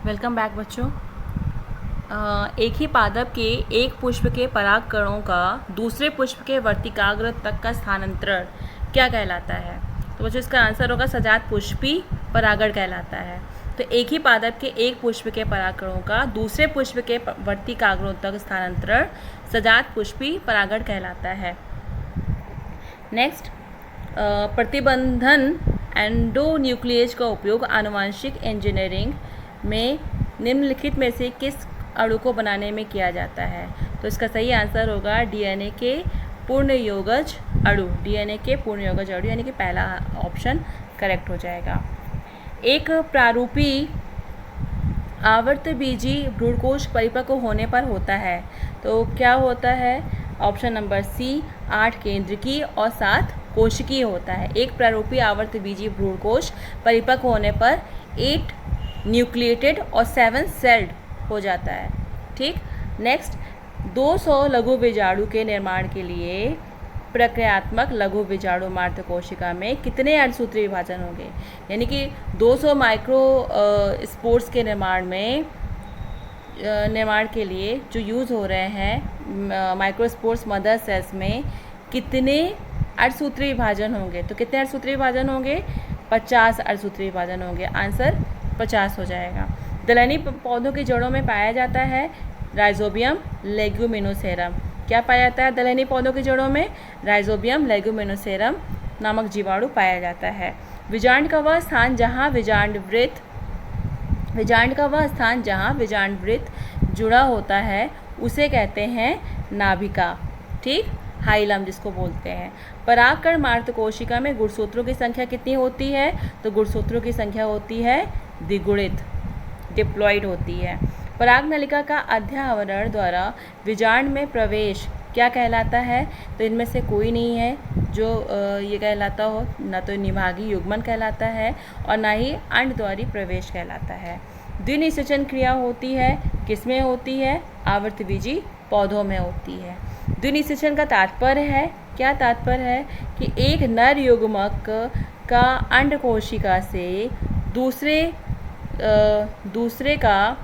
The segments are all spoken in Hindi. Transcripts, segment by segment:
वेलकम बैक बच्चों। एक ही पादप के एक पुष्प के परागकणों का दूसरे पुष्प के वर्तिकाग्र तक का स्थानांतरण क्या कहलाता है? तो बच्चों इसका आंसर होगा सजात पुष्पी परागण कहलाता है। तो एक ही पादप के एक पुष्प के परागकणों का दूसरे पुष्प के वर्तिकाग्रों तक स्थानांतरण सजात पुष्पी परागण कहलाता है। नेक्स्ट, प्रतिबंधन एंडोन्यूक्लिएज का उपयोग आनुवांशिक इंजीनियरिंग में निम्नलिखित में से किस अणु को बनाने में किया जाता है? तो इसका सही आंसर होगा डीएनए के पूर्ण योगज अणु। डीएनए के पूर्ण योगज अणु यानी कि पहला ऑप्शन करेक्ट हो जाएगा। एक प्रारूपी आवर्तबीजी भ्रूणकोश परिपक्व होने पर होता है, तो क्या होता है? ऑप्शन नंबर सी, 8 केंद्रकीय और 7 कोशिकीय होता है। एक प्रारूपी आवर्तबीजी भ्रूणकोश परिपक्व होने पर 8 न्यूक्लिएटेड और 7 सेल्ड हो जाता है। ठीक। नेक्स्ट, 200 लघु बीजाणु के निर्माण के लिए प्रक्रियात्मक लघु बीजाणु मात्र कोशिका में कितने अर्धसूत्री विभाजन होंगे? यानी कि 200 माइक्रो स्पोर्स के निर्माण के लिए जो यूज़ हो रहे हैं माइक्रोस्पोर्स मदर सेल्स में कितने अर्धसूत्री विभाजन होंगे? तो कितने अर्धसूत्री विभाजन होंगे? 50 अर्धसूत्री विभाजन होंगे। आंसर 50 हो जाएगा। दलहनी पौधों की जड़ों में पाया जाता है राइजोबियम लेग्यूमिनोसेरम। क्या पाया जाता है दलहनी पौधों की जड़ों में? राइजोबियम लेग्यूमिनोसेरम नामक जीवाणु पाया जाता है। विजांड का वह स्थान जहाँ विजांड वृत्त जुड़ा होता है उसे कहते हैं नाभिका। ठीक, हाइलम जिसको बोलते हैं। परागकण मात्र कोशिका में गुणसूत्रों की संख्या कितनी होती है? तो गुणसूत्रों की संख्या होती है द्विगुणित, डिप्लॉइड होती है। पराग नलिका का अध्यावरण द्वारा विजांड में प्रवेश क्या कहलाता है? तो इनमें से कोई नहीं है जो ये कहलाता हो, ना तो निभागी युग्मन कहलाता है और ना ही अंडद्वारी प्रवेश कहलाता है। द्विनिषेचन क्रिया होती है किसमें होती है? आवर्तबीजी पौधों में होती है। द्विनिषेचन का तात्पर्य है, क्या तात्पर्य है? कि एक नर युग्मक का अंड कोशिका से दूसरे का,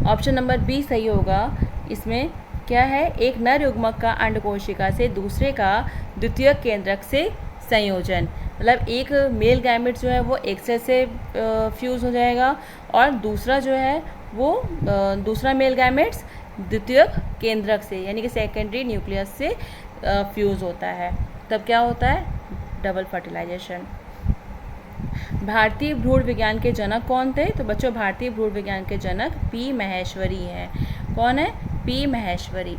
ऑप्शन नंबर बी सही होगा। इसमें क्या है? एक नर युग्मक का अंड कोशिका से दूसरे का द्वितीयक केंद्रक से संयोजन। मतलब एक मेल गैमेट जो है वो एक सेल से फ्यूज़ हो जाएगा और दूसरा जो है वो दूसरा मेल गैमेट्स द्वितीयक केंद्रक से यानी कि सेकेंडरी न्यूक्लियस से फ्यूज़ होता है। तब क्या होता है? Double fertilization. भारतीय भ्रूण विज्ञान के जनक कौन थे? तो बच्चों भारतीय भ्रूण विज्ञान के जनक पी महेश्वरी हैं। कौन है? पी महेश्वरी।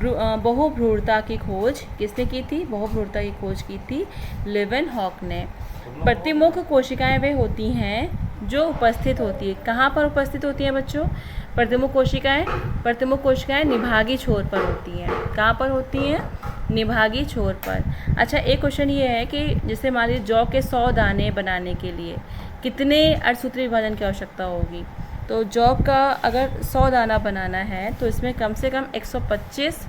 बहुभ्रूणता की खोज किसने की थी? बहुभ्रूणता की खोज की थी लेवेनहॉक ने। प्रतिमुख कोशिकाएं वे होती हैं जो उपस्थित होती है, कहाँ पर उपस्थित होती हैं बच्चों? प्रतिमुख कोशिकाएं निभागी छोर पर होती हैं। कहाँ पर होती हैं? निभागी छोर पर। अच्छा, एक क्वेश्चन ये है कि जैसे मान लीजिए जौ के 100 दाने बनाने के लिए कितने अर्धसूत्री विभाजन की आवश्यकता होगी? तो जौ का अगर 100 दाना बनाना है तो इसमें कम से कम 125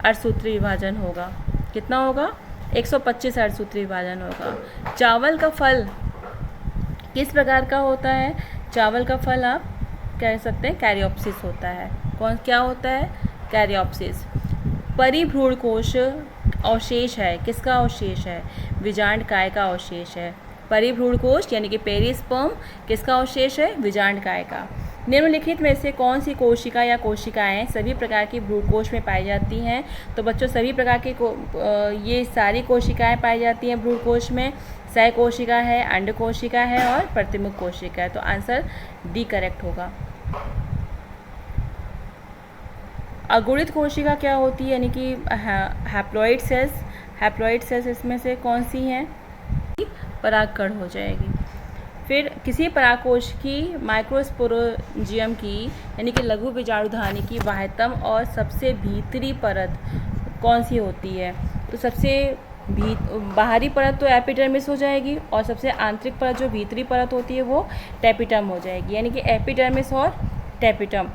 अर्धसूत्री विभाजन होगा। कितना होगा? 125 अर्धसूत्री विभाजन होगा। चावल का फल किस प्रकार का होता है? चावल का फल आप कह सकते हैं कैरियोप्सिस होता है। क्या होता है? कैरियोप्सिस। परिभ्रूण कोश अवशेष है, किसका अवशेष है? विजांड काय का अवशेष है। परिभ्रूण कोश यानी कि पेरिस्पर्म किसका अवशेष है? विजांड काय का। निम्नलिखित में से कौन सी कोशिका या कोशिकाएं सभी प्रकार की भ्रूणकोश में पाई जाती हैं? तो बच्चों सभी प्रकार की ये सारी कोशिकाएं पाई जाती हैं भ्रूणकोश में। सह कोशिका है, अंड कोशिका है और प्रतिमुख कोशिका है। तो आंसर डी करेक्ट होगा। अगुणित कोशिका क्या होती है? यानी कि हैप्लॉइड सेल्स इसमें से कौन सी हैं? परागकण हो जाएगी। फिर किसी परागकोश की माइक्रोस्पोरोजियम की यानी कि लघु बीजाणुधानी की बाह्यतम और सबसे भीतरी परत कौन सी होती है? तो सबसे बाहरी परत तो एपिडर्मिस हो जाएगी और सबसे आंतरिक परत जो भीतरी परत होती है वो टेपिटम हो जाएगी। यानी कि एपिडर्मिस और टेपिटम